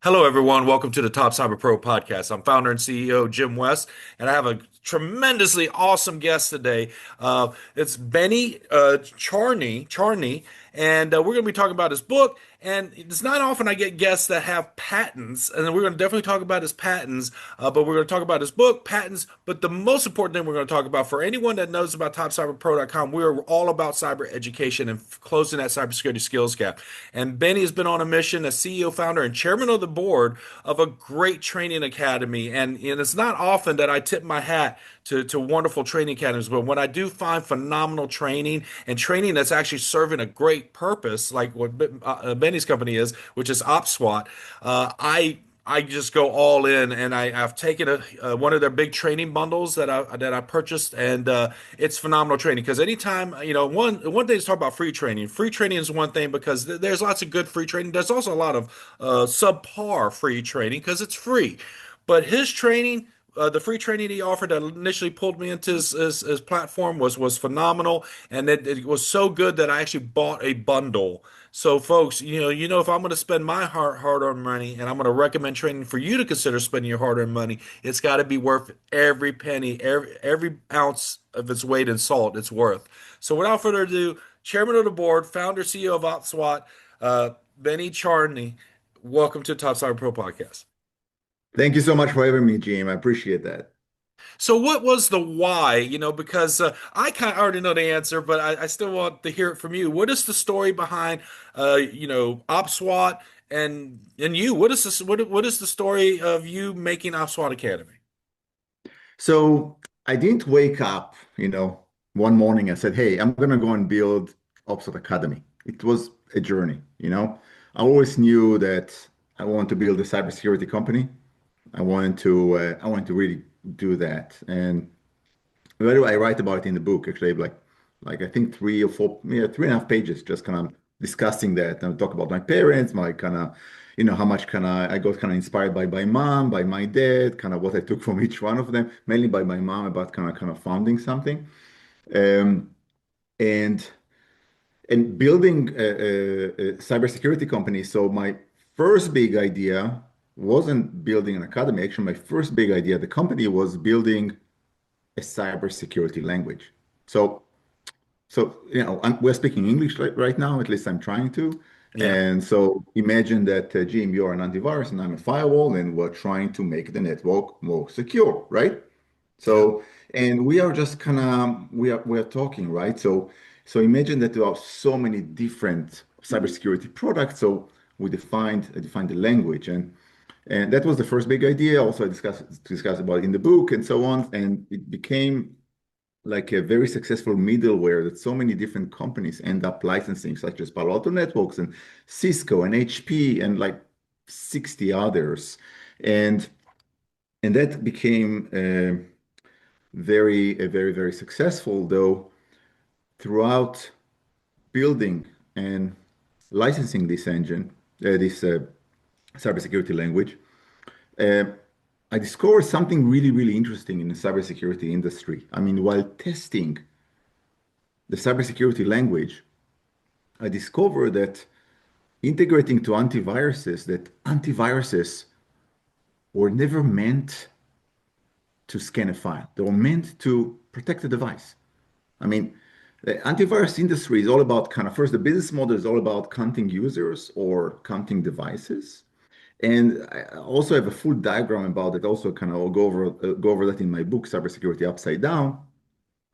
Hello, everyone. Welcome to the Top Cyber Pro podcast. I'm founder and CEO Jim West, and I have a tremendously awesome guest today. It's Benny Charney, and we're going to be talking about his book. And it's not often I get guests that have patents, and we're going to definitely talk about his patents. But we're going to talk about his book, patents. But the most important thing we're going to talk about, for anyone that knows about TopCyberPro.com, we're all about cyber education and closing that cybersecurity skills gap. And Benny has been on a mission as CEO, founder, and chairman of the board of a great training academy. And it's not often that I tip my hat to wonderful training academies, but when I do find phenomenal training and training that's actually serving a great purpose, like what Benny's company is, which is OPSWAT, I just go all in, and I've taken one of their big training bundles that I purchased, and it's phenomenal training. Because anytime, one thing is talk about free training. Free training is one thing because there's lots of good free training. There's also a lot of subpar free training because it's free. But his training, the free training he offered that initially pulled me into his platform was phenomenal, and it was so good that I actually bought a bundle. So, folks, if I'm going to spend my hard-earned money, and I'm going to recommend training for you to consider spending your hard-earned money, it's got to be worth every penny, every ounce of its weight in salt. It's worth. So, without further ado, Chairman of the Board, Founder, CEO of OPSWAT, Benny Charney, welcome to Top Cyber Pro Podcast. Thank you so much for having me, Jim. I appreciate that. So, what was the why? Because I kind of already know the answer, but I still want to hear it from you. What is the story behind, OpSWAT and you? What is the story of you making OpSWAT Academy? So I didn't wake up, one morning and said, "Hey, I'm gonna go and build OPSWAT Academy." It was a journey. I always knew that I wanted to build a cybersecurity company. I wanted to really do that. And by the way, I write about it in the book, actually, like I think three or four, yeah, 3.5 pages, just kind of discussing that and talk about my parents, my kind of, how much kind of I got kind of inspired by mom, by my dad, kind of what I took from each one of them, mainly by my mom about kind of founding something, um, and building a cybersecurity company. So my first big idea wasn't building an academy. Actually, my first big idea, the company was building a cybersecurity language. So we're speaking English right now, at least I'm trying to. Yeah. And so imagine that, Jim, you're an antivirus and I'm a firewall, and we're trying to make the network more secure, right? Yeah. So, and we are just kind of we are talking, right? So imagine that there are so many different cybersecurity products. So I defined the language, and that was the first big idea. Also, I discussed about it in the book and so on, and it became like a very successful middleware that so many different companies end up licensing, such as Palo Alto Networks and Cisco and HP and like 60 others. And that became very successful, though throughout building and licensing this engine, this cybersecurity language. uh, I discovered something really interesting in the cybersecurity industry. I mean, while testing the cybersecurity language, I discovered that integrating to antiviruses were never meant to scan a file. They were meant to protect the device. I mean, the antivirus industry is all about kind of first, the business model is all about counting users or counting devices. And I also have a full diagram about it. Also, kind of I'll go over that in my book, Cybersecurity Upside Down.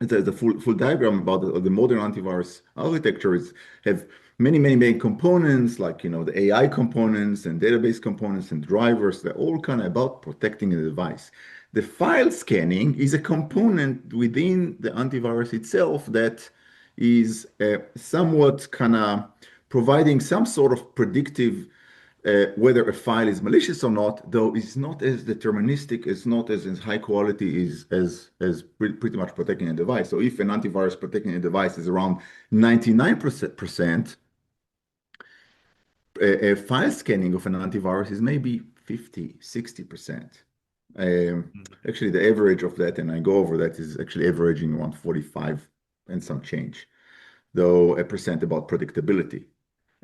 It has a full diagram about the modern antivirus architectures have many main components, like the AI components and database components and drivers. They're all kind of about protecting the device. The file scanning is a component within the antivirus itself that is somewhat kind of providing some sort of predictive whether a file is malicious or not, though it's not as deterministic, it's not as high quality as pretty much protecting a device. So if an antivirus protecting a device is around 99%, a file scanning of an antivirus is maybe 50, 60%. Actually, the average of that, and I go over that, is actually averaging around 45 and some change, though a percent about predictability.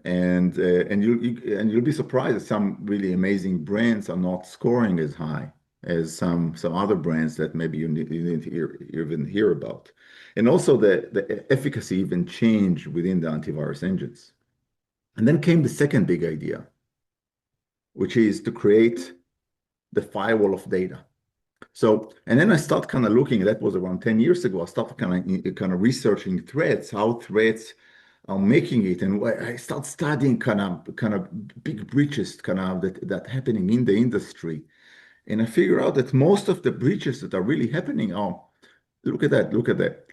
And you'll be surprised that some really amazing brands are not scoring as high as some other brands that maybe you didn't even hear about. And also the efficacy even changed within the antivirus engines. And then came the second big idea, which is to create the firewall of data. So, and then I start kind of looking, that was around 10 years ago, I started kind of researching threats, how threats are making it. And I start studying kind of big breaches that happening in the industry. And I figure out that most of the breaches that are really happening are, look at that,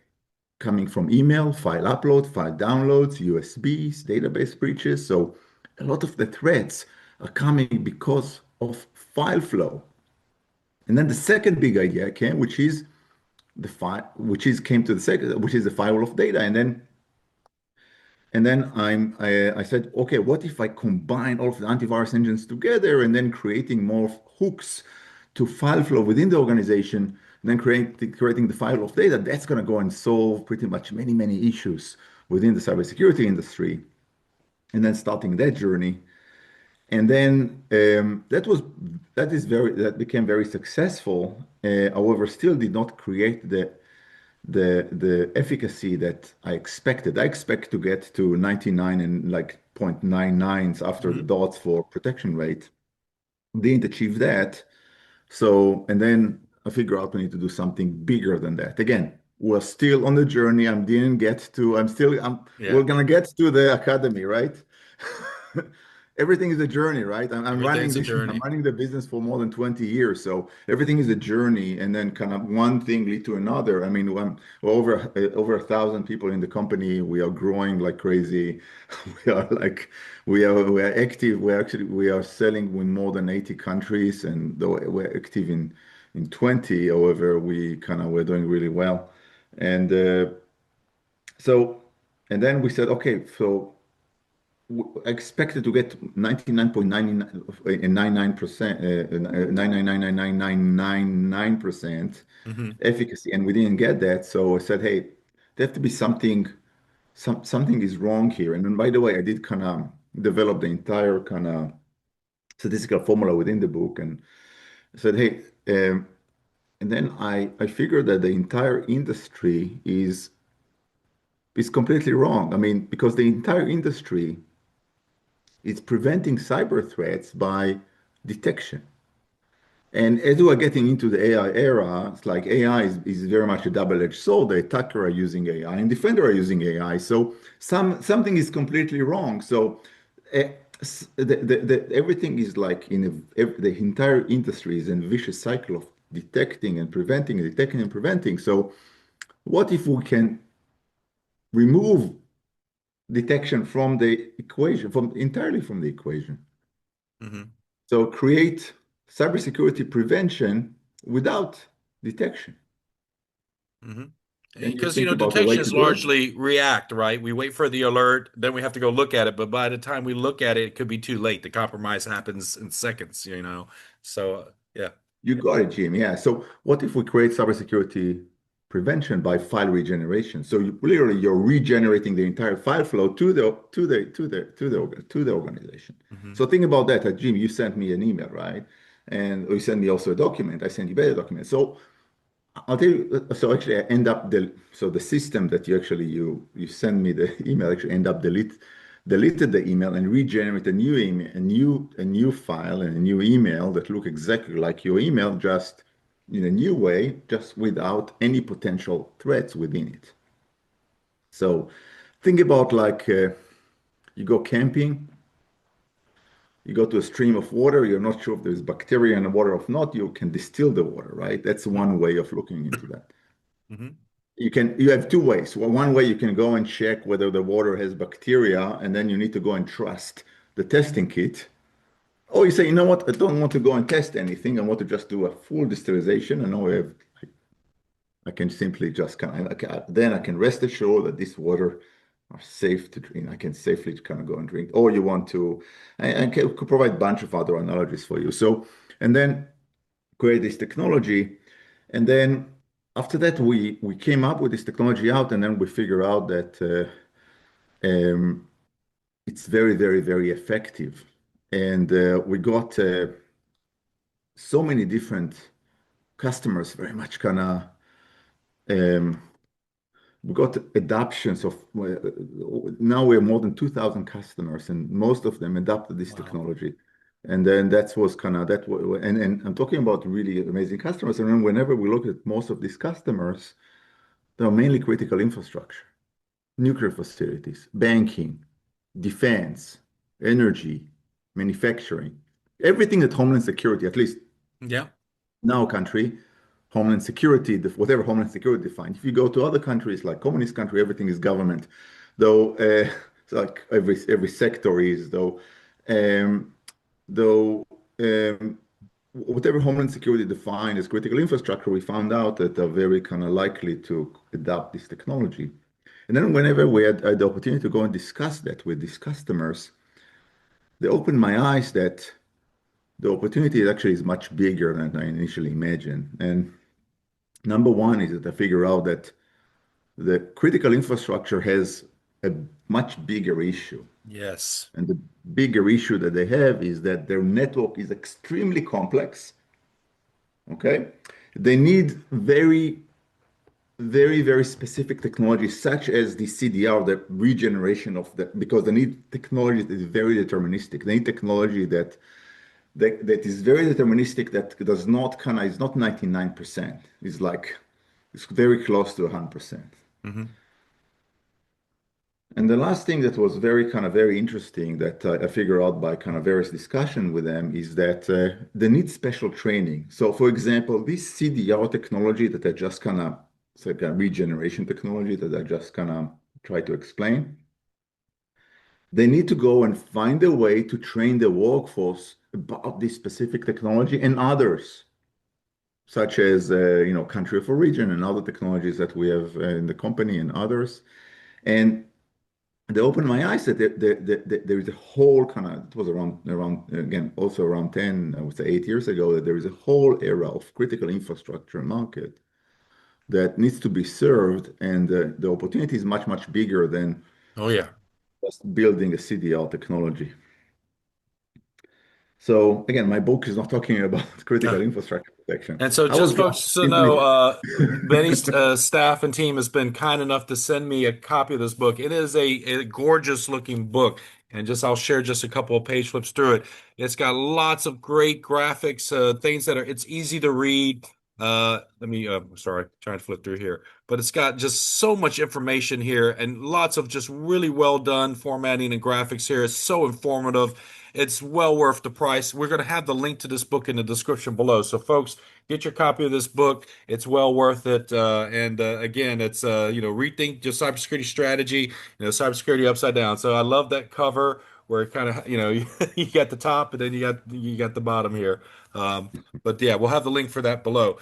coming from email, file upload, file downloads, USBs, database breaches. So a lot of the threats are coming because of file flow. And then the second big idea came, which is the file, which is came to the second, which is the firewall of data. And then I said, okay, what if I combine all of the antivirus engines together and then creating more hooks to file flow within the organization, and then creating the file of data? That's going to go and solve pretty much many issues within the cybersecurity industry. And then starting that journey. And then that became very successful. However, still did not create the efficacy that I expected. I expect to get to 99 and like 0.99s after the Hmm. dots for protection rate. Didn't achieve that. So, and then I figure out we need to do something bigger than that. Again, we're still on the journey. We're Yeah. gonna get to the academy, right? Everything is a journey, right? Everything's a I'm journey. running the business for more than 20 years. So everything is a journey, and then kind of one thing lead to another. I mean, we're over 1,000 people in the company. We are growing like crazy. We are like, we are active. We are selling in more than 80 countries, and though we're active in 20, however, we're doing really well. And so, and then we said, okay, so expected to get 99.99% 99.99999% Hmm. efficacy, and we didn't get that. So I said, hey, there have to be something is wrong here. And then, by the way, I did kind of develop the entire kind of statistical formula within the book, and I said, hey, and then I figured that the entire industry is completely wrong. I mean, because the entire industry is preventing cyber threats by detection. And as we are getting into the AI era, it's like AI is very much a double-edged sword. The attacker are using AI and defender are using AI. So something is completely wrong. So uh, everything is like the entire industry is in a vicious cycle of detecting and preventing, detecting and preventing. So what if we can remove detection from the equation, from entirely from the equation? Hmm. So create cybersecurity prevention without detection. Hmm. Then you Because, think about the way detection to is do it. largely react, right? We wait for the alert, then we have to go look at it. But by the time we look at it, it could be too late. The compromise happens in seconds. So, yeah. You got it, Jim. Yeah. So what if we create cybersecurity prevention by file regeneration? So you're regenerating the entire file flow to the organization. Hmm. So think about that. Jim, you sent me an email, right? And you sent me also a document. I sent you better document. So I'll tell you, so actually I end up so the system that you send me the email actually end up deleted the email and regenerate a new email, a new file and a new email that look exactly like your email, just in a new way, just without any potential threats within it. So think about like you go camping, you go to a stream of water, you're not sure if there's bacteria in the water or not, you can distill the water, right? That's one way of looking into that. Hmm. You have two ways. Well, one way you can go and check whether the water has bacteria, and then you need to go and trust the testing kit. Or you say, you know what, I don't want to go and test anything. I want to just do a full distillation, and now I can simply just then I can rest assured that this water are safe to drink. I can safely kind of go and drink. Or you want to, could provide a bunch of other analogies for you. So, and then create this technology. And then after that, we came up with this technology out, and then we figure out that it's very, very, very effective. And we got so many different customers, very much kind of, um, we got adoptions of, now we have more than 2,000 customers, and most of them adopted this Wow. technology. And then that was kind of and I'm talking about really amazing customers. And then whenever we look at most of these customers, they are mainly critical infrastructure, nuclear facilities, banking, defense, energy, manufacturing, everything that Homeland Security, at least Yeah. in our country, Homeland Security, whatever Homeland Security defines. If you go to other countries like communist country, everything is government. Though, it's like every sector is um, though whatever Homeland Security defined as critical infrastructure, we found out that they're very kind of likely to adopt this technology. And then whenever we had the opportunity to go and discuss that with these customers, they opened my eyes that the opportunity actually is much bigger than I initially imagined. And number one is that I figure out that the critical infrastructure has a much bigger issue. Yes. And the bigger issue that they have is that their network is extremely complex. Okay. They need very, very, very specific technology, such as the CDR, the regeneration of the, because they need technology that is very deterministic. They need technology that is very deterministic, that does not kind of, it's not 99%. It's like, it's very close to 100%. Hmm. And the last thing that was very kind of very interesting that I figured out by kind of various discussion with them is that they need special training. So for example, this CDR technology that I just kind of, it's like a regeneration technology that I just kind of try to explain, they need to go and find a way to train the workforce about this specific technology and others, such as country of origin and other technologies that we have in the company and others. And they opened my eyes that there is a whole kind of, it was around again also around 10, I would say 8 years ago, that there is a whole era of critical infrastructure market that needs to be served, and the opportunity is much, much bigger than Oh yeah. just building a CDL technology. So again, my book is not talking about critical infrastructure protection. And so, I was just just folks to know, simply Benny's staff and team has been kind enough to send me a copy of this book. It is a gorgeous looking book, and just I'll share just a couple of page flips through it. It's got lots of great graphics, things that are it's easy to read. Let me, sorry, trying to flip through here, but it's got just so much information here and lots of just really well done formatting and graphics here. It's so informative. It's well worth the price. We're going to have the link to this book in the description below. So, folks, get your copy of this book. It's well worth it. And again, it's rethink your cybersecurity strategy. Cybersecurity upside down. So I love that cover where it kind of you got the top and then you got the bottom here. Um, but yeah, we'll have the link for that below.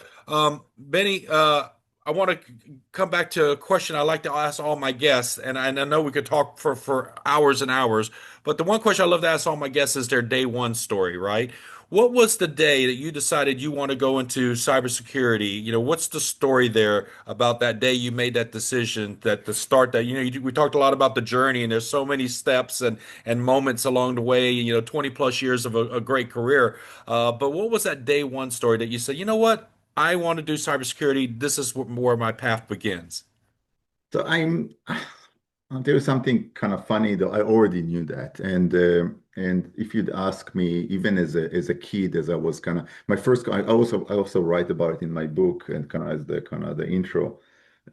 Benny, I want to come back to a question I like to ask all my guests, and I know we could talk for hours and hours, but the one question I love to ask all my guests is their day one story, right? What was the day that you decided you want to go into cybersecurity? What's the story there about that day you made that decision, that the start that, we talked a lot about the journey and there's so many steps and moments along the way, 20 plus years of a great career. But what was that day one story that you said, you know what? I want to do cybersecurity. This is where my path begins. so I'm there's something kind of funny though. I already knew that, and if you'd ask me, even as a kid, as I was kind of my first, I also write about it in my book and kind of as the kind of the intro.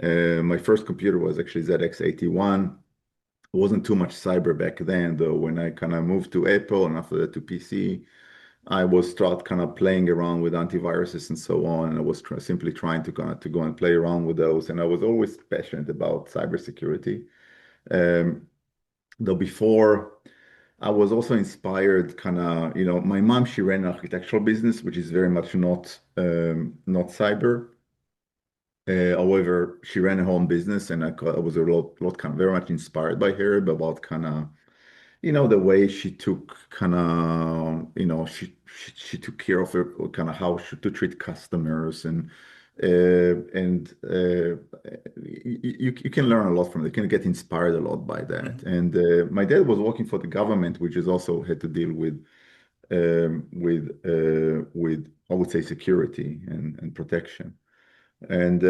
My first computer was actually ZX81. It wasn't too much cyber back then, though. When I kind of moved to Apple and after that to PC, I was start kind of playing around with antiviruses and so on. And I was simply trying to kind of to go and play around with those. And I was always passionate about cybersecurity. Um, though before, I was also inspired kind of, my mom, she ran an architectural business, which is very much not cyber. However, she ran a home business, and I was a lot kind of very much inspired by her about kind of the way she took kind of, she took care of her, kind of how to treat customers and And you can learn a lot from it. You can get inspired a lot by that. Mhm. And my dad was working for the government, which is also had to deal with I would say security and protection. And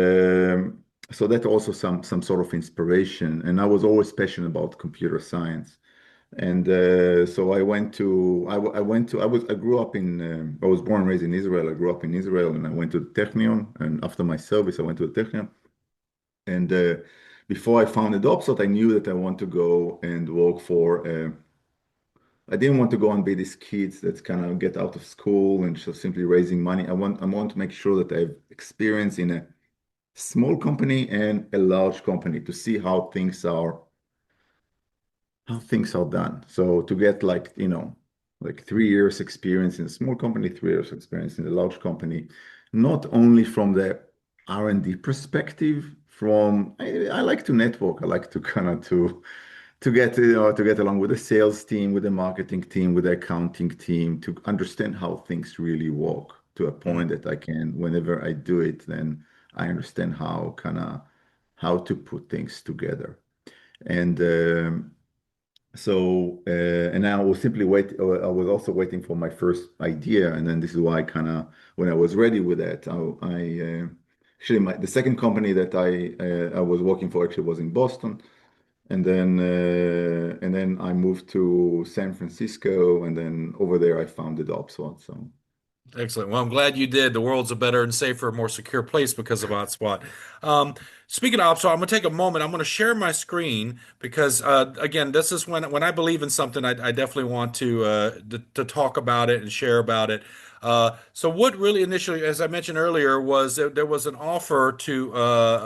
so that also some sort of inspiration. And I was always passionate about computer science. And so I grew up in, I was born and raised in Israel. I grew up in Israel and I went to the Technion. And after my service, I went to the Technion. And before I founded OPSWAT, I knew that I want to go and work for, I didn't want to go and be these kids that kind of get out of school and just simply raising money. I want to make sure that I have experience in a small company and a large company to see how things are done. So to get like 3 years experience in a small company, 3 years experience in a large company, not only from the R&D perspective, I like to network. I like to kind of to get along with the sales team, with the marketing team, with the accounting team, to understand how things really work to a point that I can, whenever I do it, then I understand how to put things together. And and I was simply I was also waiting for my first idea, and then this is why when I was ready with that, actually the second company that I was working for actually was in Boston, and then I moved to San Francisco, and then over there I founded OPSWAT. So Excellent. Well, I'm glad you did. The world's a better and safer, more secure place because of OPSWAT. Um, Speaking of OPSWAT, I'm going to take a moment. I'm going to share my screen because, again, this is when I believe in something, I definitely want to talk about it and share about it. So what really initially, as I mentioned earlier, was there was an offer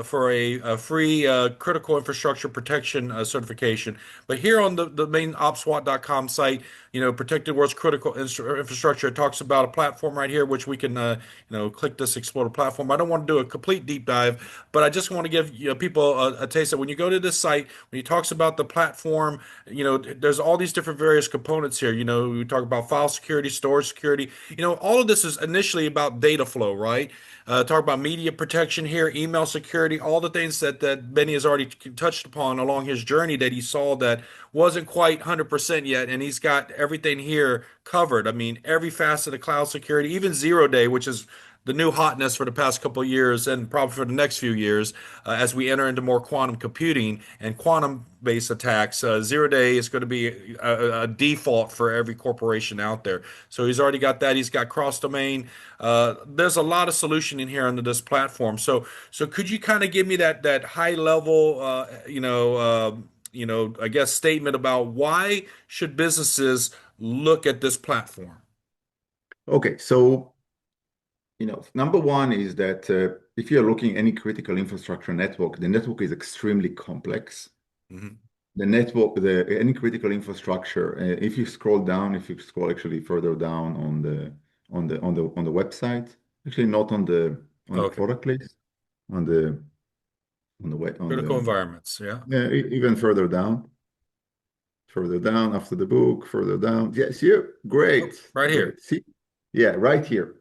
for a free critical infrastructure protection certification. But here on the main OPSWAT.com site, protect the world's critical infrastructure. It talks about a platform right here, which we can, click this explore the platform. I don't want to do a complete deep dive, but I just want to give people a taste that when you go to this site, when he talks about the platform, there's all these different various components here. We talk about file security, storage security. All of this is initially about data flow, right? Talk about media protection here, email security, all the things that Benny has already touched upon along his journey that he saw that wasn't quite 100% yet, and he's got everything here covered. I mean, every facet of cloud security, even zero day, which is the new hotness for the past couple of years and probably for the next few years as we enter into more quantum computing and quantum based attacks. Zero day is going to be a default for every corporation out there. So he's already got that. He's got cross domain. There's a lot of solution in here under this platform. So could you kind of give me that high level, I guess statement about why should businesses look at this platform? okay, so number one is that if you're looking any critical infrastructure network, the network is extremely complex. Mhm. Any critical infrastructure, if you scroll actually further down on the website, actually not on the Okay. product list, on the way on Critical the environments. Yeah. yeah, even further down after the book, further down. Yes, here, Oh, great, right here. great. See, yeah, right here.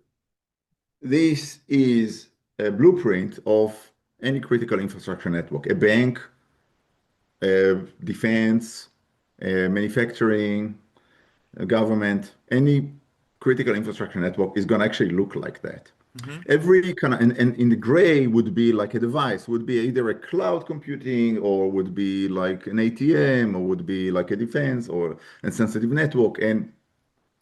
This is a blueprint of any critical infrastructure network, a bank, defense, manufacturing, government, any critical infrastructure network is going to actually look like that. Hmm. Every kind of, and in the gray would be like a device, would be either a cloud computing or would be like an ATM or would be like a defense or a sensitive network and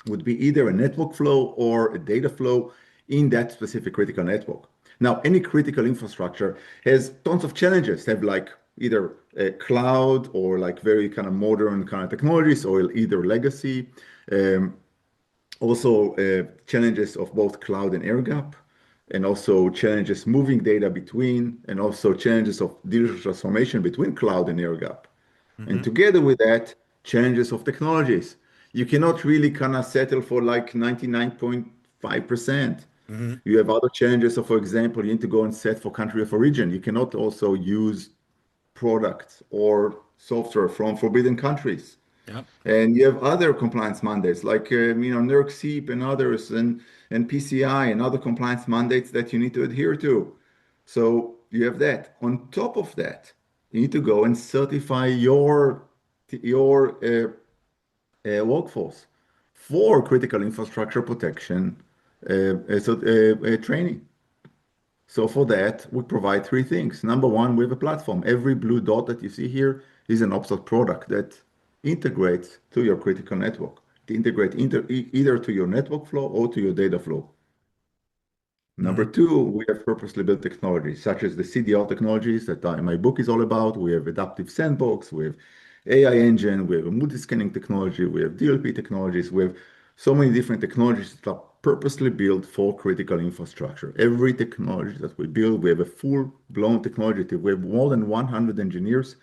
would be either a network flow or a data flow in that specific critical network. Now, any critical infrastructure has tons of challenges, have like either a cloud or like very kind of modern kind of technologies or either legacy. Um, Also, challenges of both cloud and air gap, and also challenges moving data between, and also challenges of digital transformation between cloud and air gap. And Hmm. together with that, challenges of technologies. You cannot really kind of settle for like 99.5%. Hmm. You have other challenges. So, for example, you need to go and set for country of origin. You cannot also use products or software from forbidden countries. Yep. And you have other compliance mandates like NERC, SEEP, and others, and PCI and other compliance mandates that you need to adhere to. So you have that. On top of that, you need to go and certify your workforce for critical infrastructure protection training. So for that, we provide three things. Number one, we have a platform. Every blue dot that you see here is an OPSWAT product that integrates to your critical network. To integrate either to your network flow or to your data flow. Number Mhm. two, we have purposely built technologies such as the CDR technologies that my book is all about. We have adaptive sandbox, we have AI engine, we have a multi-scanning technology, we have DLP technologies, we have so many different technologies that are purposely built for critical infrastructure. Every technology that we build, we have a full-blown technology team. We have more than 100 engineers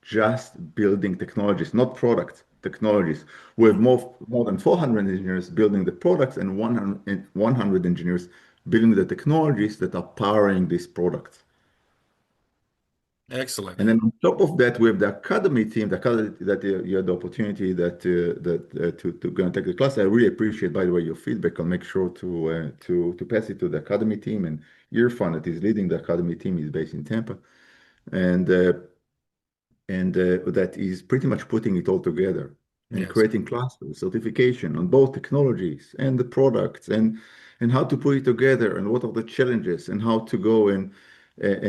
just building technologies, not products, technologies. We have Mhm. more than 400 engineers building the products and 100 engineers building the technologies that are powering these products. Excellent. And then on top of that, we have the academy team, the academy that you had the opportunity to go and take the class. I really appreciate, by the way, your feedback. I'll make sure to pass it to the academy team. And Irfan, that is leading the academy team, is based in Tampa, and that is pretty much putting it all together and Yes. creating classes, certification on both technologies and the products and how to put it together and what are the challenges and how to go and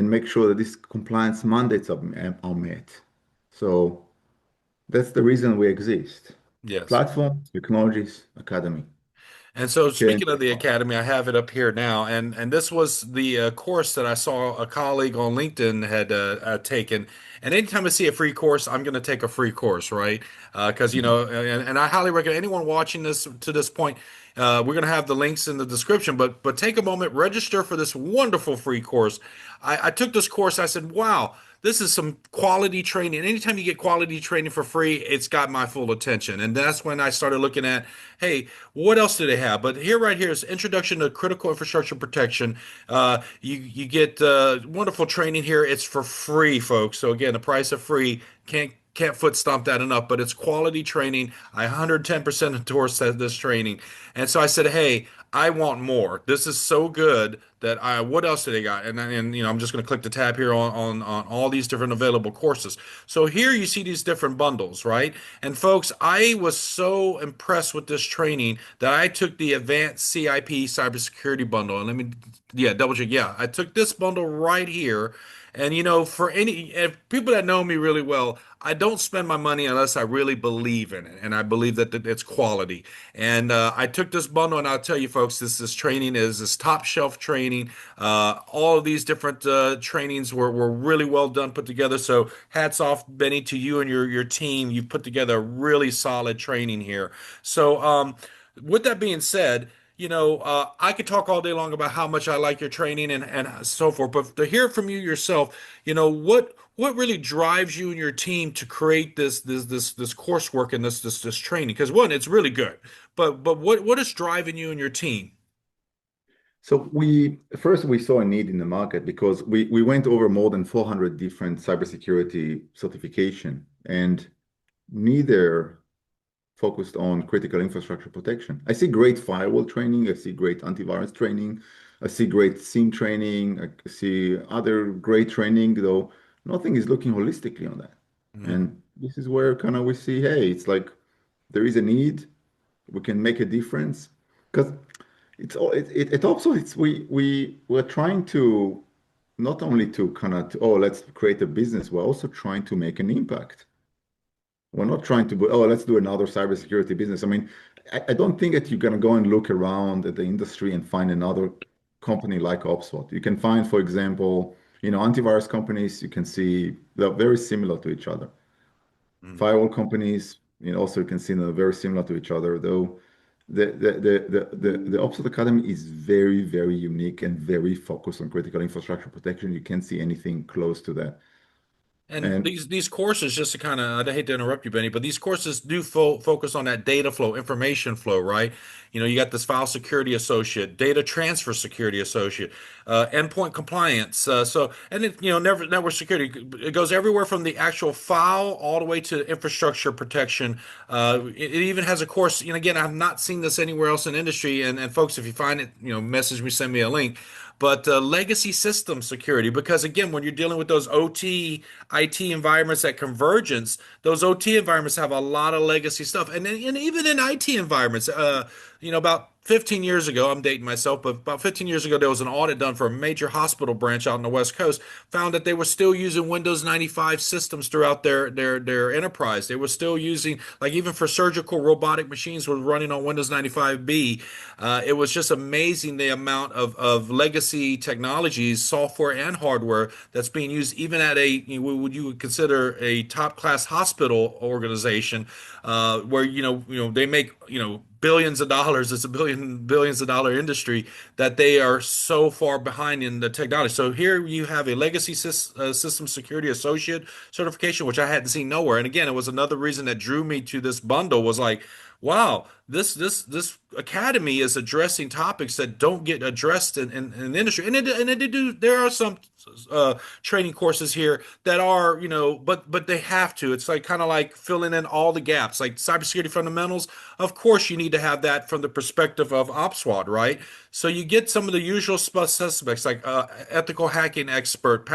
make sure that these compliance mandates are met. So that's the reason we exist. Yes. Platform, technologies, academy. And so, Here in speaking of the academy, I have it up here now, and this was the course that I saw a colleague on LinkedIn had taken. And anytime I see a free course, I'm going to take a free course, right? Because you Mhm. know, and I highly recommend anyone watching this to this point. We're going to have the links in the description, but take a moment, register for this wonderful free course. I took this course. I said, wow. This is some quality training. Anytime you get quality training for free, it's got my full attention. And that's when I started looking at, hey, what else do they have? But here, right here is Introduction to Critical Infrastructure Protection. You get wonderful training here. It's for free, folks. So again, the price of free can't foot stomp that enough. But it's quality training. I 110% endorse this training. And so I said, hey, I want more. This is so good that I. What else do they got? And you know, I'm just going to click the tab here on all these different available courses. So here you see these different bundles, right? And folks, I was so impressed with this training that I took the Advanced CIP Cybersecurity Bundle. And let me, yeah, double check. Yeah, I took this bundle right here. And you know, for any if people that know me really well, I don't spend my money unless I really believe in it, and I believe that it's quality. And I took this bundle, and I'll tell you, folks, this training is this top shelf training. All of these different trainings were really well done, put together. So hats off, Benny, to you and your team. You put together a really solid training here. So with that being said, you know, I could talk all day long about how much I like your training and so forth, but to hear from you yourself, you know, what really drives you and your team to create this coursework and this training? Because one, it's really good, but what is driving you and your team? So we saw a need in the market because we went over more than 400 different cybersecurity certification, and neither focused on critical infrastructure protection. I see great firewall training, I see great antivirus training, I see great SIEM training, I see other great training, though nothing is looking holistically on that. Mhm. And this is where kind of we see, hey, it's like there is a need, we can make a difference. Because it also it's we're trying to not only to kind of oh let's create a business, we're also trying to make an impact. We're not trying to, oh, let's do another cybersecurity business. I mean, I don't think that you're going to go and look around at the industry and find another company like OPSWAT. You can find, for example, antivirus companies, you can see they're very similar to each other. Mhm. Firewall companies, also you can see they're very similar to each other, though the OPSWAT Academy is very, very unique and very focused on critical infrastructure protection. You can't see anything close to that. And And these courses, just to kind of, I hate to interrupt you, Benny, but these courses do focus on that data flow, information flow, right? You know, you got this file security associate, data transfer security associate, endpoint compliance. And then, you know, network security. It goes everywhere from the actual file all the way to infrastructure protection. It even has a course. You know, again, I've not seen this anywhere else in industry. And folks, if you find it, you know, message me, send me a link. but legacy system security. Because again, when you're dealing with those OT, IT environments at convergence, those OT environments have a lot of legacy stuff, and even in IT environments, about 15 years ago, I'm dating myself, but about 15 years ago, there was an audit done for a major hospital branch out on the West Coast, found that they were still using Windows 95 systems throughout their enterprise. They were still using, like even for surgical robotic machines were running on Windows 95B. It was just amazing the amount of legacy technologies, software and hardware that's being used even at what you would consider a top class hospital organization, where they make billions of dollars. It's a billions of dollar industry that they are so far behind in the technology. So here you have a legacy system security associate certification, which I hadn't seen nowhere. And again, it was another reason that drew me to this bundle was like, wow, this academy is addressing topics that don't get addressed in the industry. And they do. There are some training courses here that are, but they have to. It's like kind of like filling in all the gaps, like cybersecurity fundamentals. Of course, you need to have that from the perspective of OPSWAT, right? So you get some of the usual suspects like ethical hacking expert,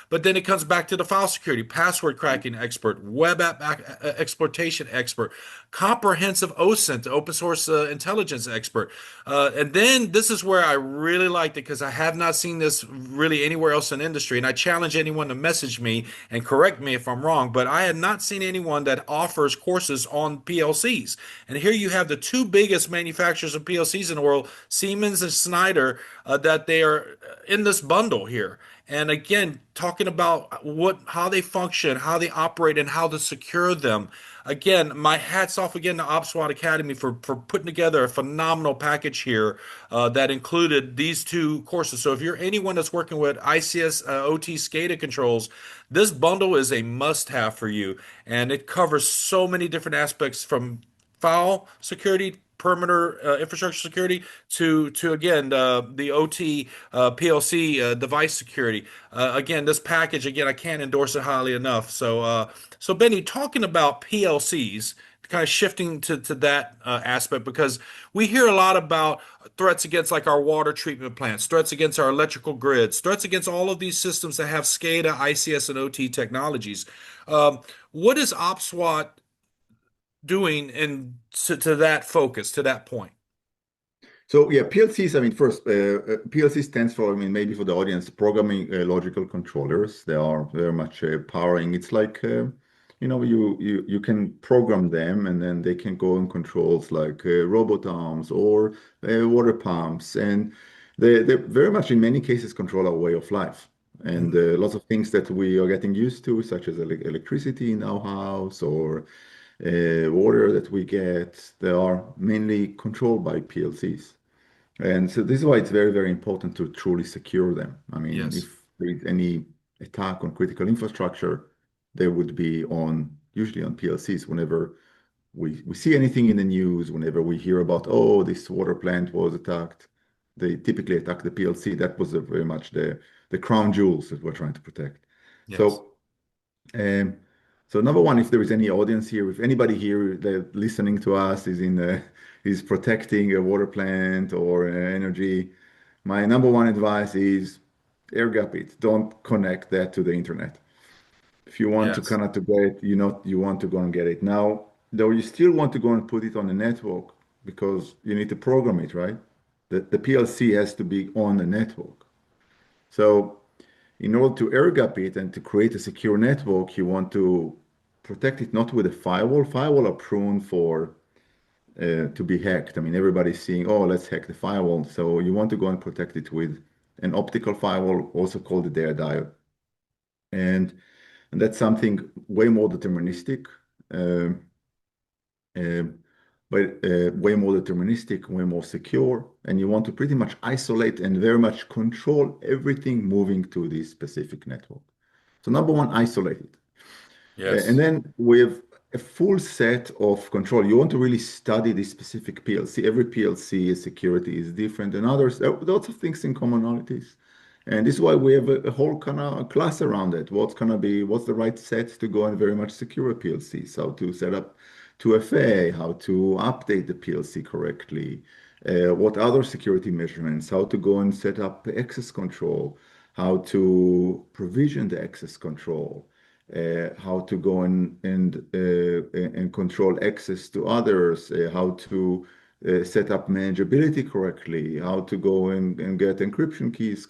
but then it comes back to the file security, password cracking expert, web app exploitation expert, comprehensive OSINT, open source intelligence expert. And then this is where I really liked it because I have not seen this really anywhere else in industry. And I challenge anyone to message me and correct me if I'm wrong, but I had not seen anyone that offers courses on PLCs. And here you have the two biggest manufacturers of PLCs in the world, Siemens and Schneider, that they are in this bundle here. And again, talking about how they function, how they operate, and how to secure them. Again, my hats off again to OPSWAT Academy for putting together a phenomenal package here that included these two courses. So if you're anyone that's working with ICS OT SCADA controls, this bundle is a must-have for you, and it covers so many different aspects from file security, perimeter infrastructure security to again the OT PLC device security. Again, this package again I can't endorse it highly enough. So Benny, talking about PLCs, kind of shifting to that aspect because we hear a lot about threats against like our water treatment plants, threats against our electrical grids, threats against all of these systems that have SCADA, ICS, and OT technologies. What is OPSWAT doing and to that focus, to that point? So yeah, PLCs, I mean, first, PLC stands for, I mean, maybe for the audience, programming logical controllers. They are very much powering. It's like, you can program them and then they can go on controls like robot arms or water pumps. And they very much, in many cases, control our way of life. And Mhm. lots of things that we are getting used to, such as electricity in our house or water that we get, they are mainly controlled by PLCs. And so this is why it's very, very important to truly secure them. I mean, Yes. if there is any attack on critical infrastructure, they would be usually on PLCs whenever we see anything in the news, whenever we hear about, oh, this water plant was attacked, they typically attack the PLC. That was very much the crown jewels that we're trying to protect. Yes. So um, so number one, if there is any audience here, if anybody here that listening to us is protecting a water plant or energy, my number one advice is air gap it. Don't connect that to the internet. If you want to Yes. kind of to get it, you want to go and get it. Now, though you still want to go and put it on the network because you need to program it, right? The PLC has to be on the network. So in order to air gap it and to create a secure network, you want to protect it not with a firewall. Firewall are prone for to be hacked. I mean, everybody's seeing, oh, let's hack the firewall. So you want to go and protect it with an optical firewall, also called the dare diode. And, and that's something way more deterministic, uh, uh, way more deterministic, way more secure. And you want to pretty much isolate and very much control everything moving to this specific network. So number one, isolate it. And Yes. then with a full set of control, you want to really study this specific PLC. Every PLC security is different and others. There are lots of things in commonalities. And this is why we have a whole kind of class around it. What's the right set to go and very much secure a PLC? So to set up 2FA, how to update the PLC correctly, what other security measurements, how to go and set up access control, how to provision the access control, how to go and control access to others, how to set up manageability correctly, how to go and get encryption keys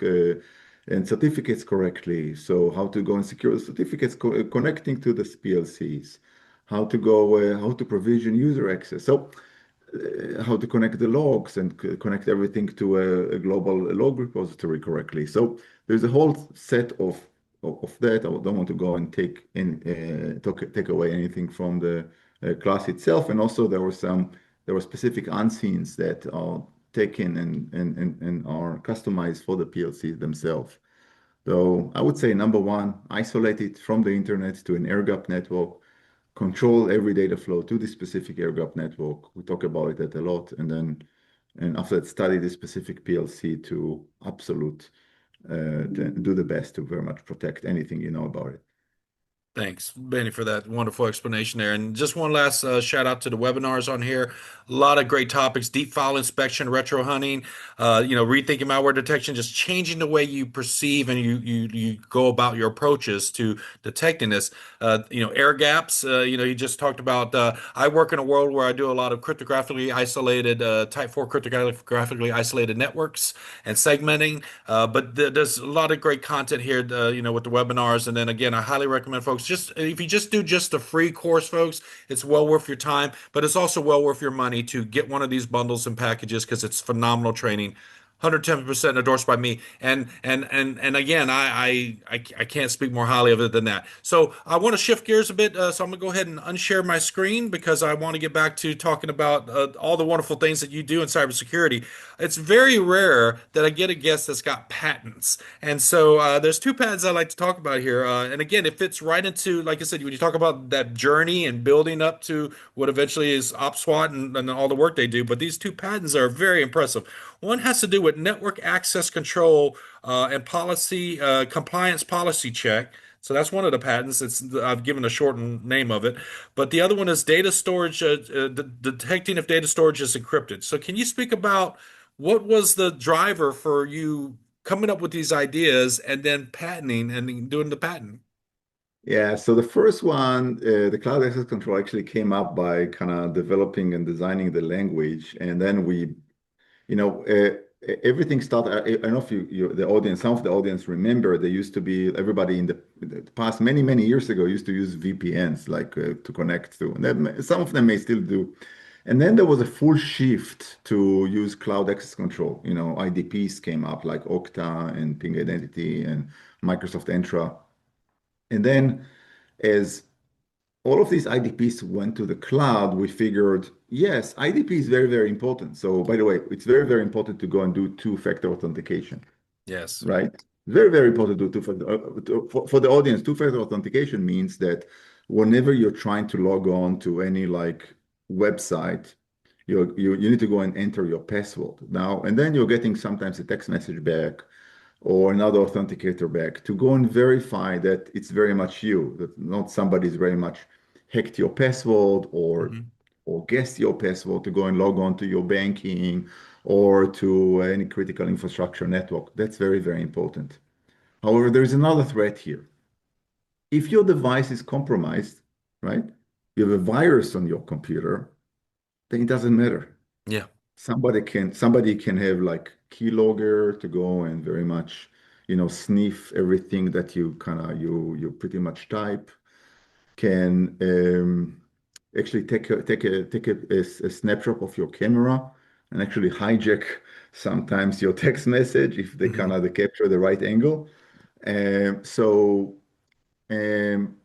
and certificates correctly. So how to go and secure the certificates connecting to the PLCs, how to provision user access. So how to connect the logs and connect everything to a global log repository correctly. So there's a whole set of that. I don't want to go and take away anything from the class itself. And also there were specific unscenes that are taken and are customized for the PLCs themselves. So I would say number one, isolate it from the internet to an air gap network, control every data flow to this specific air gap network. We talk about it a lot. And after that, study this specific PLC to absolute, do the best to very much protect anything you know about it. Thanks, Benny, for that wonderful explanation there. And just one last shout out to the webinars on here. A lot of great topics: deep file inspection, retro hunting, rethinking malware detection, just changing the way you perceive and you go about your approaches to detecting this. Air gaps. You just talked about. I work in a world where I do a lot of cryptographically isolated, Type 4 cryptographically isolated networks and segmenting. But there's a lot of great content here, with the webinars. And then again, I highly recommend folks just if you just do just the free course, folks, it's well worth your time, but it's also well worth your money to get one of these bundles and packages because it's phenomenal training. 110% endorsed by me. And again, I can't speak more highly of it than that. So I want to shift gears a bit. So I'm gonna go ahead and unshare my screen because I want to get back to talking about all the wonderful things that you do in cybersecurity. It's very rare that I get a guest that's got patents. And so there's two patents I like to talk about here. And again, it fits right into, like I said, when you talk about that journey and building up to what eventually is OPSWAT and all the work they do. But these two patents are very impressive. One has to do with network access control and policy compliance policy check. So that's one of the patents. I've given a shortened name of it, but the other one is data storage, detecting if data storage is encrypted. So can you speak about what was the driver for you coming up with these ideas and then patenting and doing the patent? Yeah, so the first one, the cloud access control actually came up by kind of developing and designing the language. And then everything started. I don't know if the audience, some of the audience remember, there used to be everybody in the past, many, many years ago, used to use VPNs like to connect to. And some of them may still do. And then there was a full shift to use cloud access control. IDPs came up like Okta and Ping Identity and Microsoft Entra. And then as all of these IDPs went to the cloud, we figured, yes, IDP is very, very important. So by the way, it's very, very important to go and do two-factor authentication, Yes. right? Very, very important to do two-factor. For the audience, two-factor authentication means that whenever you're trying to log on to any like website, you need to go and enter your password now, and then you're getting sometimes a text message back or another authenticator back to go and verify that it's very much you, that not somebody's very much hacked your password Hmm. or guessed your password to go and log on to your banking or to any critical infrastructure network. That's very, very important. However, there is another threat here. If your device is compromised, right? You have a virus on your computer, then it doesn't matter. Yeah. Somebody can have like keylogger to go and very much, sniff everything that you pretty much type. Can actually take a snapshot of your camera and actually hijack sometimes your text message if they Hmm. kind of they capture the right angle. Um, so um,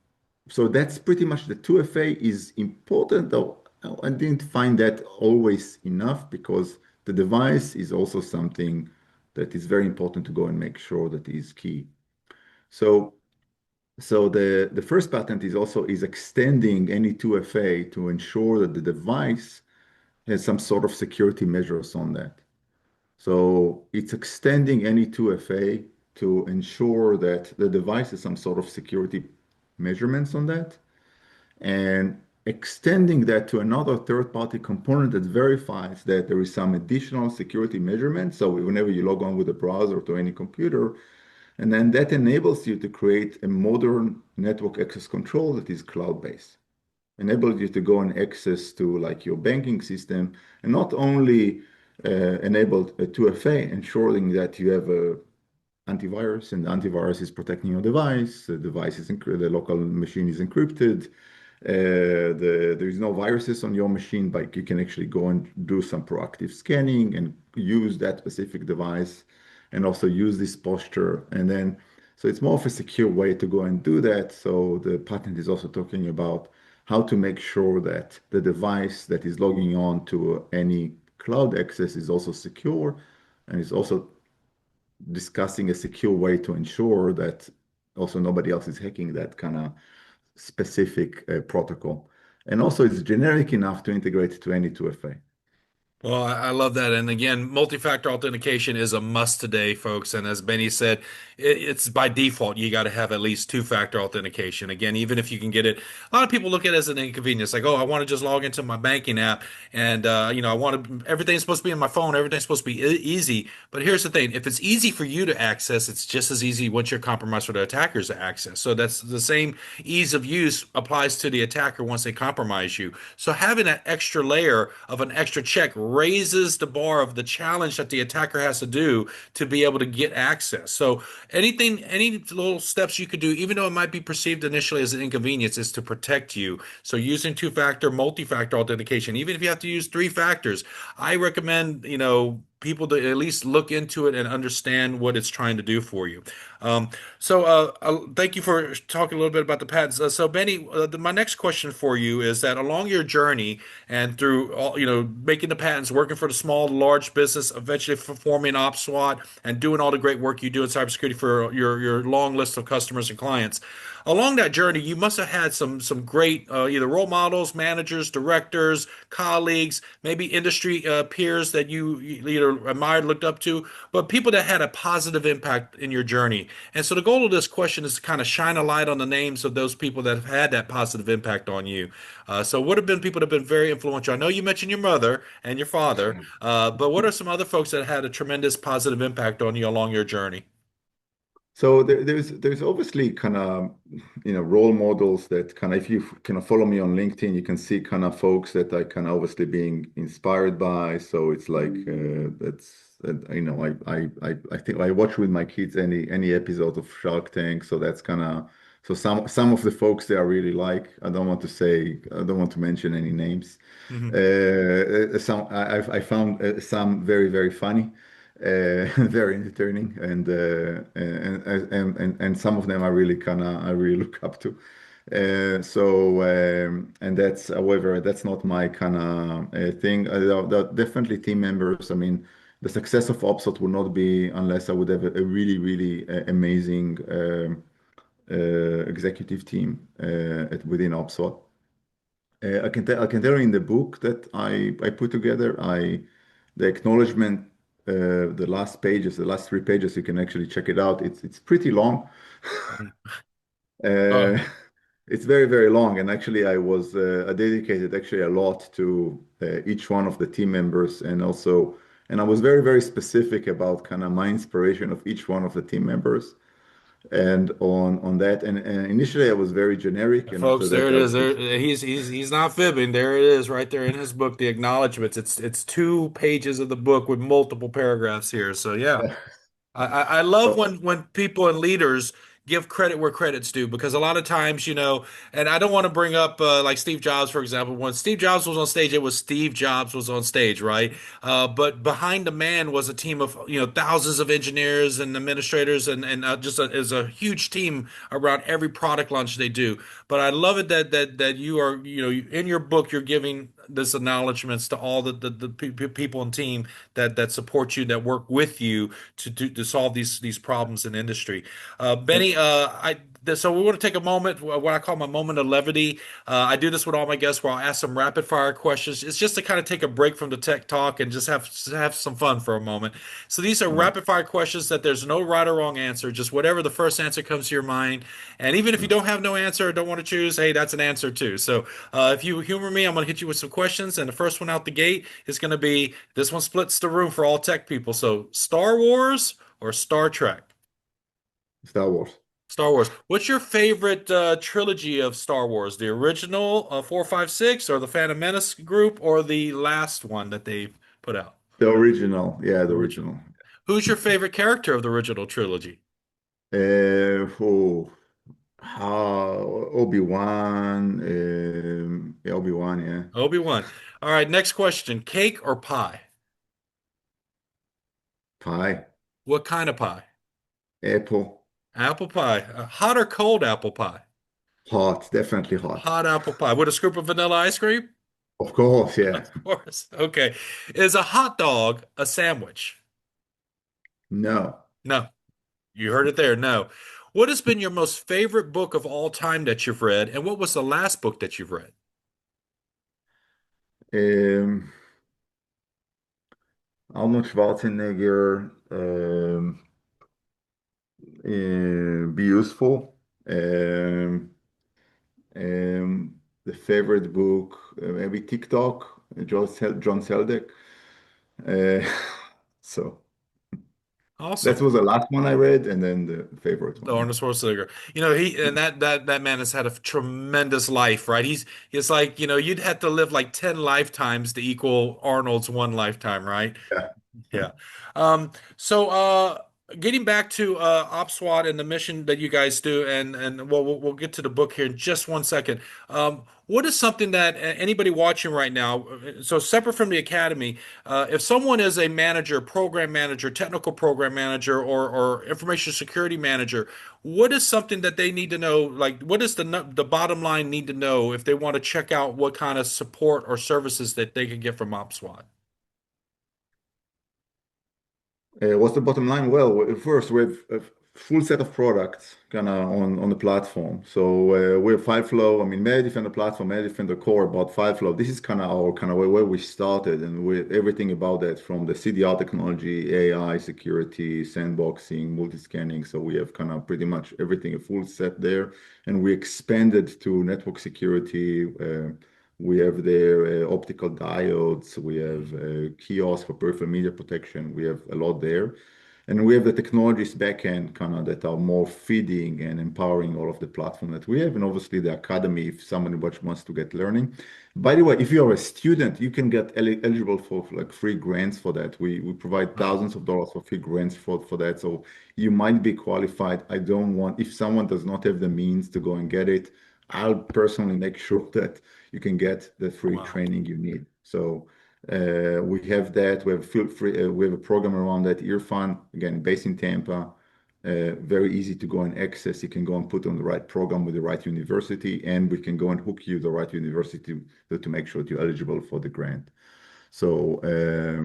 so that's pretty much the 2FA is important, though I didn't find that always enough because the device is also something that is very important to go and make sure that is key. So the first patent is extending any 2FA to ensure that the device has some sort of security measures on that. So it's extending any 2FA to ensure that the device has some sort of security measurements on that. And extending that to another third-party component that verifies that there is some additional security measurement. So whenever you log on with a browser to any computer, and then that enables you to create a modern network access control that is cloud-based. Enables you to go and access to like your banking system, and not only enabled a 2FA, ensuring that you have a antivirus, and the antivirus is protecting your device. The device is the local machine is encrypted. There is no viruses on your machine, but you can actually go and do some proactive scanning and use that specific device, and also use this posture. And then, so it's more of a secure way to go and do that. So the patent is also talking about how to make sure that the device that is logging on to any cloud access is also secure, and is also discussing a secure way to ensure that also nobody else is hacking that kind of specific protocol. And also it's generic enough to integrate to any 2FA. Well, I love that. And again, multi-factor authentication is a must today, folks. And as Benny said, it's by default, you got to have at least two-factor authentication. Again, even if you can get it, a lot of people look at it as an inconvenience. Like, oh, I want to just log into my banking app and, I want to, everything's supposed to be on my phone. Everything's supposed to be easy. But here's the thing. If it's easy for you to access, it's just as easy once you're compromised for the attackers to access. So that's the same ease of use applies to the attacker once they compromise you. So having that extra layer of an extra check raises the bar of the challenge that the attacker has to do to be able to get access. So any little steps you could do, even though it might be perceived initially as an inconvenience, is to protect you. So using two-factor, multi-factor authentication, even if you have to use three factors, I recommend, people to at least look into it and understand what it's trying to do for you. Thank you for talking a little bit about the patents. So Benny, my next question for you is that along your journey and through all, making the patents, working for the small to large business, eventually forming OPSWAT and doing all the great work you do in cybersecurity for your long list of customers and clients. Along that journey, you must have had some great either role models, managers, directors, colleagues, maybe industry peers that you either admired, looked up to, but people that had a positive impact in your journey. And so the goal of this question is to kind of shine a light on the names of those people that have had that positive impact on you. So what have been people that have been very influential? I know you mentioned your mother and your father, but what are some other folks that had a tremendous positive impact on you along your journey? So there's obviously kind of role models that kind of, if you kind of follow me on LinkedIn, you can see kind of folks that I kind of obviously being inspired by. So it's like that's I think I watch with my kids any episode of Shark Tank. So that's kind of, so some of the folks they are really like. I don't want to mention any names. Mhm. Some I found some very very funny. Very entertaining, and some of them I really look up to. And that's, however, that's not my kind of thing. There are definitely team members. I mean, the success of OPSWAT would not be unless I would have a really, really amazing executive team within OPSWAT. I can tell you in the book that I put together, the acknowledgement, the last pages, the last 3 pages, you can actually check it out. It's pretty long. Oh, Uh, it's very, very long. And actually, I dedicated actually a lot to each one of the team members, and I was very, very specific about kind of my inspiration of each one of the team members and on that. And initially, I was very generic, and after folks, there that, it is. There, he's not fibbing. There it is, right there in his book, the acknowledgments. It's 2 pages of the book with multiple paragraphs here. So yeah. I love so when people and leaders give credit where credit's due because a lot of times, and I don't want to bring up like Steve Jobs, for example. When Steve Jobs was on stage, it was Steve Jobs was on stage, right? But behind the man was a team of, thousands of engineers and administrators and just is a huge team around every product launch they do. But I love it that you are, in your book, you're giving this acknowledgments to all the people and team that support you, that work with you to solve these problems in industry. Benny, So we want to take a moment, what I call my moment of levity. I do this with all my guests, where I'll ask some rapid fire questions. It's just to kind of take a break from the tech talk and just have some fun for a moment. So these are Yeah. rapid fire questions that there's no right or wrong answer, just whatever the first answer comes to your mind. And even if you Yeah. don't have no answer or don't want to choose, hey, that's an answer too. So if you humor me, I'm going to hit you with some questions, and the first one out the gate is going to be this one splits the room for all tech people. So Star Wars or Star Trek? Star Wars. Star Wars. What's your favorite trilogy of Star Wars? The original 4, 5, 6, or the Phantom Menace group, or the last one that they put out? The original. Yeah, the Original. original. Who's your favorite character of the original trilogy? Oh, Obi-Wan. Yeah, Obi-Wan, yeah. Obi-Wan. All right, next question. Cake or pie? Pie. What kind of pie? Apple. Apple pie. Hot or cold apple pie? Hot. Definitely hot. Hot apple pie. With a scoop of vanilla ice cream? Of course, yeah. Of course. Okay. Is a hot dog a sandwich? No. No. You heard it there. No. What has been your most favorite book of all time that you've read, and what was the last book that you've read? Um, Arnold Schwarzenegger, Be Useful. Um, the favorite book, maybe TikTok, John Seldek. Uh, so that Awesome. was the last one I read, and then the favorite The one. Arnold Schwarzenegger. He and that man has had a tremendous life, right? It's like, you'd have to live like 10 lifetimes to equal Arnold's one lifetime, right? Yeah. Yeah. So getting back to OPSWAT and the mission that you guys do, and we'll get to the book here in just one second. What is something that anybody watching right now, so separate from the academy, if someone is a manager, program manager, technical program manager, or information security manager, what is something that they need to know? Like, what is the bottom line need to know if they want to check out what kind of support or services that they can get from OPSWAT? What's the bottom line? Well, first, we have a full set of products kind of on the platform. So we have FileFlow. I mean, may defend the platform, may defend the core about FileFlow. This is kind of our kind of where we started, and we everything about that from the CDR technology, AI, security, sandboxing, multi-scanning. So we have kind of pretty much everything, a full set there, and we expanded to network security. We have their optical diodes. We have kiosks for peripheral media protection. We have a lot there. And we have the technologies backend kind of that are more feeding and empowering all of the platform that we have. And obviously the academy, if somebody wants to get learning. By the way, if you're a student, you can get eligible for like free grants for that. We provide Wow. thousands of dollars for free grants for that. So you might be qualified. I don't want, if someone does not have the means to go and get it, I'll personally make sure that you can get the free Wow. training you need. So we have that. We have feel free. We have a program around that. Irfan, again, based in Tampa. Very easy to go and access. You can go and put on the right program with the right university, and we can go and hook you the right university to make sure that you're eligible for the grant. So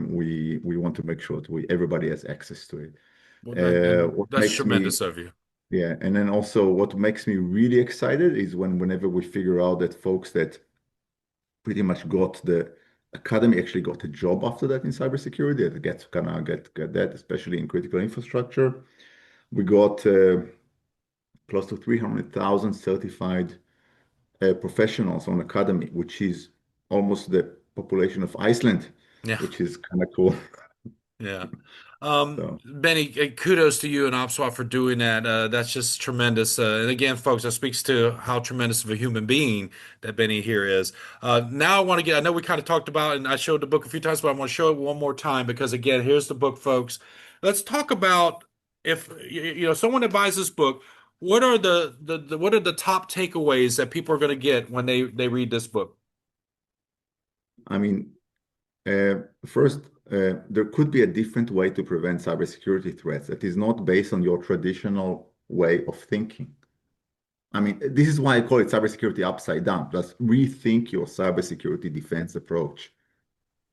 we want to make sure that everybody has access to it. Well, and What that's makes me tremendous of you. Yeah, and then also what makes me really excited is whenever we figure out that folks that pretty much got the academy actually got a job after that in cybersecurity that gets kind of get that, especially in critical infrastructure. We got close to 300,000 certified professionals on academy, which is almost the population of Iceland, Yeah. which is kind of cool. Yeah. So, Benny, kudos to you and OpSWAT for doing that. That's just tremendous. And again, folks, that speaks to how tremendous of a human being that Benny here is. Now I know we kind of talked about, and I showed the book a few times, but I want to show it one more time because again, here's the book, folks. Let's talk about if someone that buys this book, what are what are the top takeaways that people are going to get when they read this book? I mean, first, there could be a different way to prevent cybersecurity threats that is not based on your traditional way of thinking. I mean, this is why I call it cybersecurity upside down. Just rethink your cybersecurity defense approach.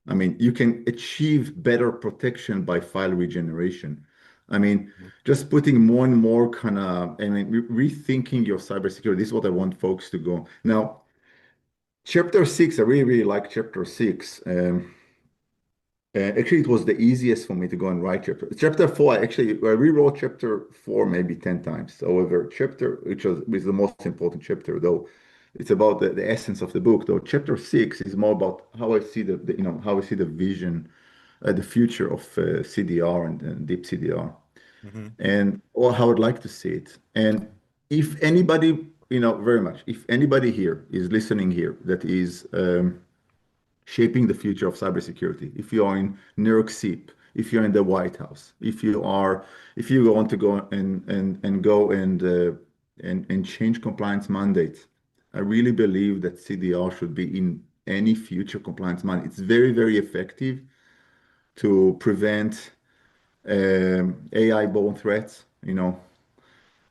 I mean, you can achieve better protection by file regeneration. I mean, just putting more and more kind of, I mean, rethinking your cybersecurity. This is what I want folks to go. Now, chapter six, I really, really like chapter six. Actually, it was the easiest for me to go and write chapter four. I rewrote chapter four maybe 10 times. However, chapter which is the most important chapter, though it's about the essence of the book. Though chapter six is more about how I see how I see the vision, the future of CDR and deep CDR, Hmm. and or how I'd like to see it. And if anybody, very much, if anybody here is listening here that is shaping the future of cybersecurity. If you are in New York City, if you're in the White House, if you want to go and go and change compliance mandates, I really believe that CDR should be in any future compliance mandate. It's very, very effective to prevent AI-borne threats. Yeah,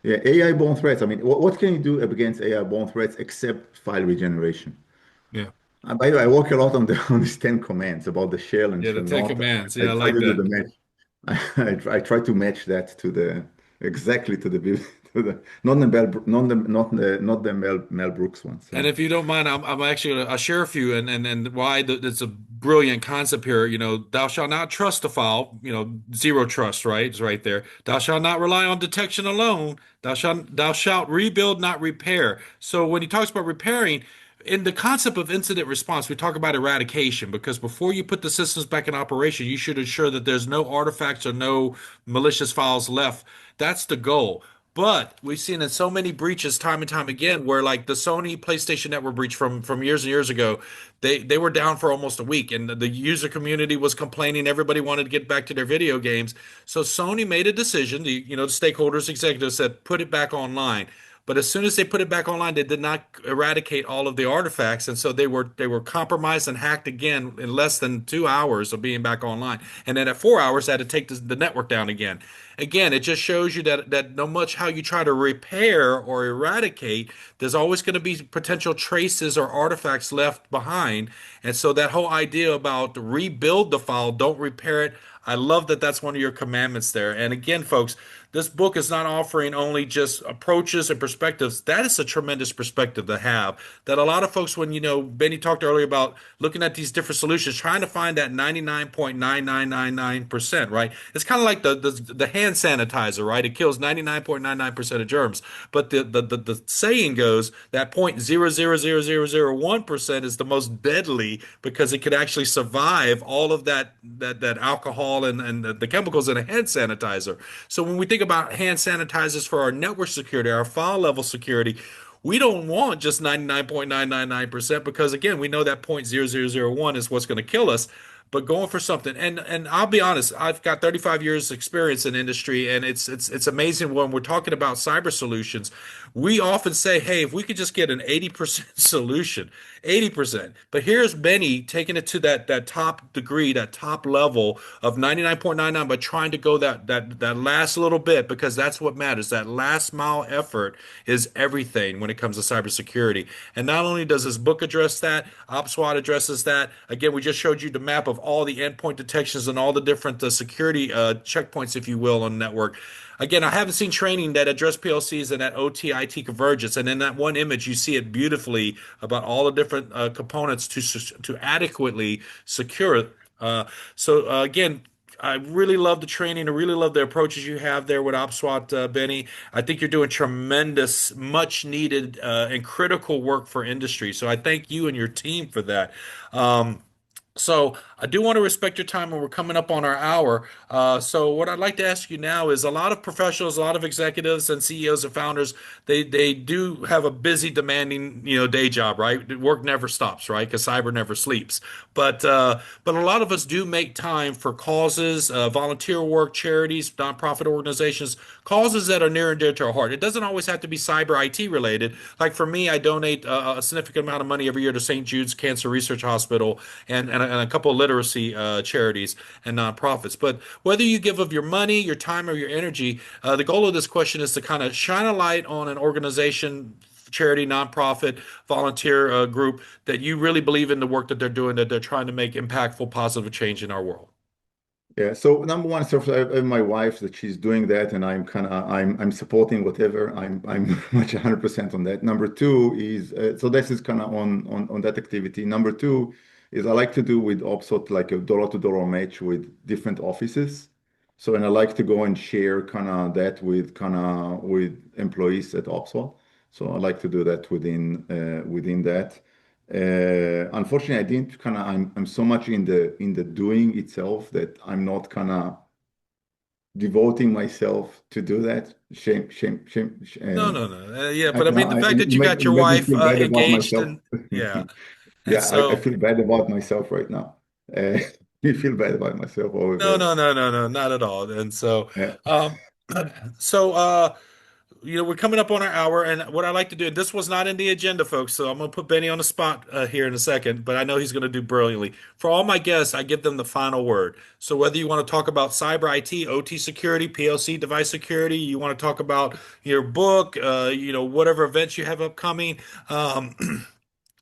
AI-borne threats. I mean, what can you do against AI-borne threats except file regeneration? Yeah. By the way, I work a lot on the on these 10 commands about the shell and Yeah, the shell Ten not. Commands. I Yeah, I try like to do that. the match. I try to match that to the exactly to the to the not the Mel not the Mel Brooks one. And So if you don't mind, I'm actually I'll share a few and why it's a brilliant concept here. Thou shalt not trust a file. Zero trust, right? It's right there. Thou shalt not rely on detection alone. Thou shalt rebuild, not repair. So when he talks about repairing, in the concept of incident response, we talk about eradication because before you put the systems back in operation, you should ensure that there's no artifacts or no malicious files left. That's the goal. But we've seen in so many breaches time and time again where like the Sony PlayStation Network breach from years and years ago, they were down for almost a week and the user community was complaining. Everybody wanted to get back to their video games. So Sony made a decision, the stakeholders, executives said, put it back online. But as soon as they put it back online, they did not eradicate all of the artifacts, and so they were compromised and hacked again in less than 2 hours of being back online. And then at 4 hours, they had to take the network down again. Again, it just shows you that no much how you try to repair or eradicate, there's always going to be potential traces or artifacts left behind. And so that whole idea about rebuild the file, don't repair it. I love that that's one of your commandments there. And again, folks, this book is not offering only just approaches and perspectives. That is a tremendous perspective to have. That a lot of folks, when Benny talked earlier about looking at these different solutions, trying to find that 99.9999%, right? It's kind of like the hand sanitizer, right? It kills 99.99% of germs. But the saying goes that 0.000001% is the most deadly because it could actually survive all of that alcohol and the chemicals in a hand sanitizer. So when we think about hand sanitizers for our network security, our file level security, we don't want just 99.999% because again, we know that 0.0001 is what's going to kill us. But going for something, and I'll be honest, I've got 35 years experience in industry, and it's amazing when we're talking about cyber solutions. We often say, hey, if we could just get an 80% solution, 80%. But here's Benny taking it to that top degree, that top level of 99.99, but trying to go that last little bit because that's what matters. That last mile effort is everything when it comes to cybersecurity. And not only does this book address that, OPSWAT addresses that. Again, we just showed you the map of all the endpoint detections and all the different security checkpoints, if you will, on the network. Again, I haven't seen training that address PLCs and that OT/IT convergence. And in that one image, you see it beautifully about all the different components to adequately secure it. Again, I really love the training. I really love the approaches you have there with OPSWAT, Benny. I think you're doing tremendous, much needed, and critical work for industry. So I thank you and your team for that. So I do want to respect your time, and we're coming up on our hour. So what I'd like to ask you now is a lot of professionals, a lot of executives and CEOs and founders, they do have a busy, demanding, day job, right? Work never stops, right? Because cyber never sleeps. But a lot of us do make time for causes, volunteer work, charities, nonprofit organizations, causes that are near and dear to our heart. It doesn't always have to be cyber IT related. Like for me, I donate a significant amount of money every year to St. Jude's Cancer Research Hospital and a couple of literacy charities and nonprofits. But whether you give of your money, your time, or your energy, the goal of this question is to kind of shine a light on an organization, charity, nonprofit, volunteer group that you really believe in the work that they're doing, that they're trying to make impactful, positive change in our world. Yeah. So number one, so I have my wife that she's doing that, and I'm supporting whatever. I'm much 100% on that. Number two is so this is kind of on that activity. Number two is I like to do with OPSWAT like a dollar to dollar match with different offices. So and I like to go and share kind of that with employees at OPSWAT. So I like to do that within that. Unfortunately, I didn't kind of. I'm so much in the doing itself that I'm not kind of devoting myself to do that. Shame, shame, shame. No, no, no. Yeah, but I No, mean, the fact that you got you your make me wife feel bad about engaged myself. and yeah, and Yeah, I so feel bad about myself right now. I feel bad about myself no, over no, no, no, no, not at all. And so, that. um, so we're coming up on our hour, and what I like to do, this was not in the agenda, folks, so I'm gonna put Benny on the spot here in a second, but I know he's gonna do brilliantly. For all my guests, I give them the final word. So whether you want to talk about cyber IT, OT security, PLC device security, you want to talk about your book, whatever events you have upcoming. Um,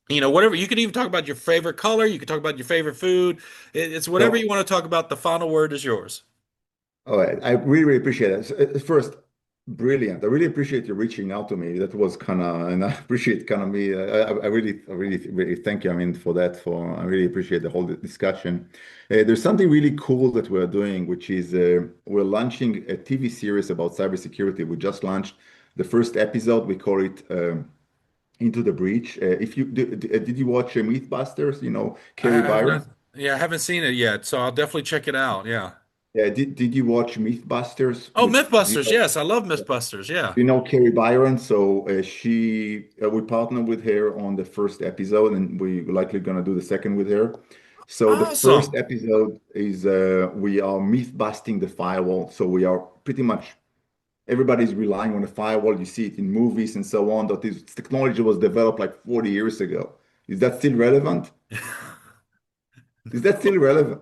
whatever. You could even talk about your favorite color. You could talk about your favorite food. It's whatever you So, want to talk about. The final word is yours. all right, I really, really appreciate it. First, brilliant. I really appreciate you reaching out to me. That was kind of, and I appreciate kind of me. Really thank you. I mean, for that. I really appreciate the whole discussion. There's something really cool that we're doing, which is we're launching a TV series about cybersecurity. We just launched the first episode. We call it Into the Breach. If you did you watch Mythbusters? You know, I Carrie have Byron. not. Yeah, I haven't seen it yet, so I'll definitely check it out. Yeah. Yeah, did you watch Mythbusters Oh, with do you MythBusters. know? Yes, I love MythBusters. Yeah. You know Carrie Byron, so we partnered with her on the first episode, and we're likely gonna do the second with her. So the first Awesome. episode is we are myth busting the firewall. So we are pretty much everybody's relying on the firewall. You see it in movies and so on. That this technology was developed like 40 years ago. Is that still relevant? Is that still relevant?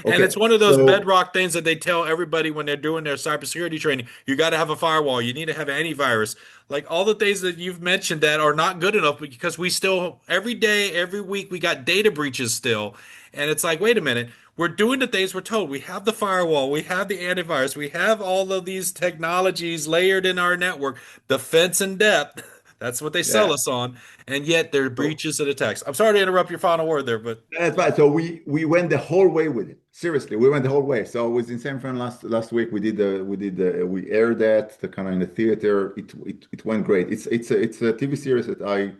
And it's Okay, one of those so bedrock things that they tell everybody when they're doing their cybersecurity training. You got to have a firewall. You need to have antivirus. Like all the things that you've mentioned that are not good enough because we still, every day, every week, we got data breaches still. And it's like, wait a minute. We're doing the things we're told. We have the firewall. We have the antivirus. We have all of these technologies layered in our network, defense in depth. That's what they sell yeah. us on. And yet there are So breaches and attacks. I'm sorry to interrupt your final word there, but that's right. So we went the whole way with it. Seriously, we went the whole way. So I was in San Fran last week. We aired that the kind of in the theater. It went great. It's a TV series that I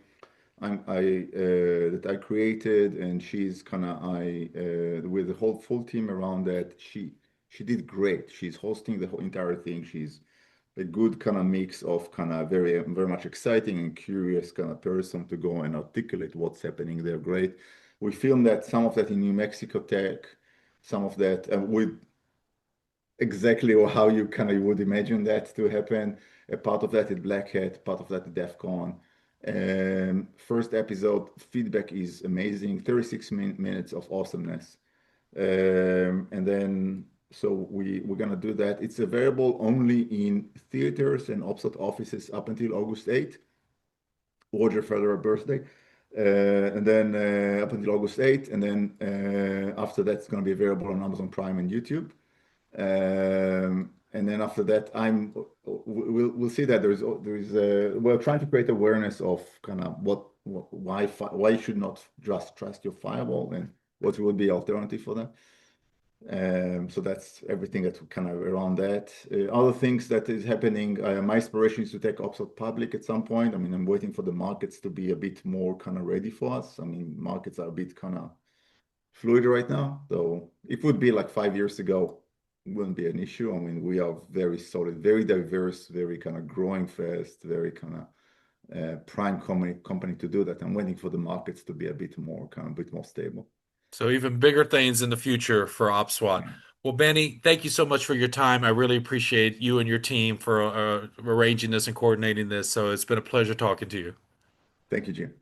created, and she's kind of I with the whole full team around that. She did great. She's hosting the whole entire thing. She's a good kind of mix of kind of very much exciting and curious kind of person to go and articulate what's happening there. Great. We filmed that some of that in New Mexico Tech, some of that with exactly how you kind of would imagine that to happen. A part of that is Black Hat, part of that is DEF CON. First episode feedback is amazing. 36 minutes of awesomeness. And then, so we're gonna do that. It's available only in theaters and OPSAT offices up until August 8th, Roger Federer birthday. And then up until August 8th, and then after that, it's gonna be available on Amazon Prime and YouTube. And then after that, we'll see that we're trying to create awareness of kind of why you should not just trust your firewall and what would be alternative for that. So that's everything that kind of around that. Other things that is happening, my aspiration is to take OPSWAT public at some point. I mean, I'm waiting for the markets to be a bit more kind of ready for us. I mean, markets are a bit kind of fluid right now, though it would be like 5 years ago, wouldn't be an issue. I mean, we are very solid, very diverse, very kind of growing fast, very kind of prime company to do that. I'm waiting for the markets to be a bit more kind of a bit more stable. so even bigger things in the future for OPSWAT. Well, Benny, thank you so much for your time. I really appreciate you and your team for arranging this and coordinating this. So it's been a pleasure talking to you. Thank you, Jim.